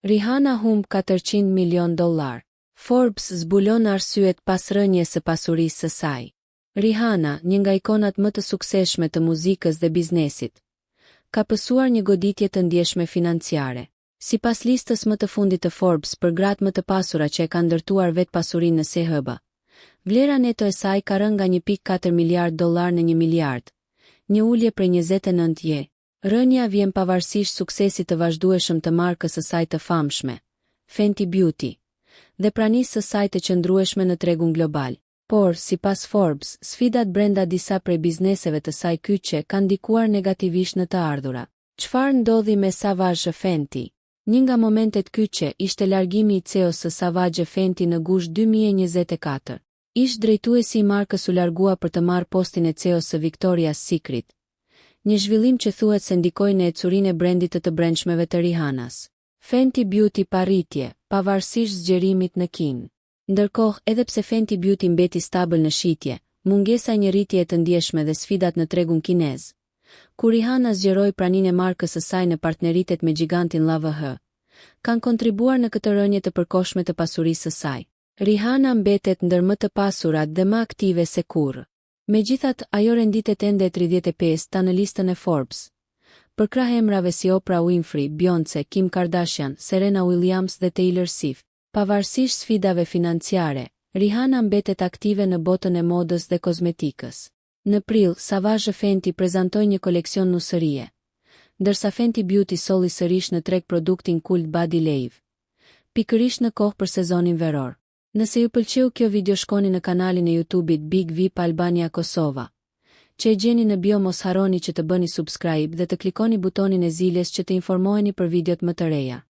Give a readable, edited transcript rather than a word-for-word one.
Rihanna humb $400 milion. Forbes zbulon arsyet pas rënjes së pasurisë së saj. Rihanna, një nga ikonat më të suksesshme të muzikës dhe biznesit, ka pësuar një goditje të ndjeshme financiare. Sipas listës më të fundit të Forbes për gratë më të pasura që e kanë ndërtuar vetë pasurinë në SHB, vlera neto e saj ka rënë nga $1.4 miliard në $1 miliard, një ulje prej 29 %. Rënja vjen pavarësisht suksesit të vazhdueshëm të markës së saj të famshme, Fenty Beauty, dhe pranisë së saj të qëndrueshme në tregun global. Por, sipas Forbes, sfidat brenda disa prej bizneseve të saj kyçe kanë ndikuar negativisht në të ardhurat. Çfarë ndodhi me Savage Fenty? Një nga momentet kyçe ishte largimi i CEO-s së Savage Fenty në gusht 2024. Ish drejtuesi i markës u largua për të marrë postin e CEO-s së Victoria's Secret, një zhvillim që thuhet se ndikoi në ecurinë e brendit të brendshmeve të Rihannas. Fenty Beauty pa rritje, pavarësisht zgjerimit në Kinë. Ndërkohë, edhe pse Fenty Beauty mbeti stabil në shitje, mungesa e një rritjeje të ndjeshme dhe sfidat në tregun kinez, ku Rihanna zgjeroi praninë e markës së saj në partneritet me gigantin LVMH, kanë kontribuar në këtë rënje të përkohshme të pasurisë së saj. Rihanna mbetet ndër më të pasurat dhe më aktive se kurrë. Megjithatë, ajo renditet ende 35 ta në listën e Forbes, përkrah emrave si Oprah Winfrey, Beyoncé, Kim Kardashian, Serena Williams dhe Taylor Swift. Pavarësisht sfidave financiare, Rihanna mbetet aktive në botën e modës dhe kozmetikës. Në prill, Savage Fenty prezantoi një koleksion nusërie, ndërsa Fenty Beauty solli sërish në treg produktin kult Body Lave, pikërisht në kohë për sezonin veror. Nëse ju pëlqeu kjo video, shkoni në kanalin e YouTube-it Big VIP Albania Kosova, që e gjeni në bio. Mos harroni që të bëni subscribe dhe të klikoni butonin e ziljes që të informoheni për videot më të reja.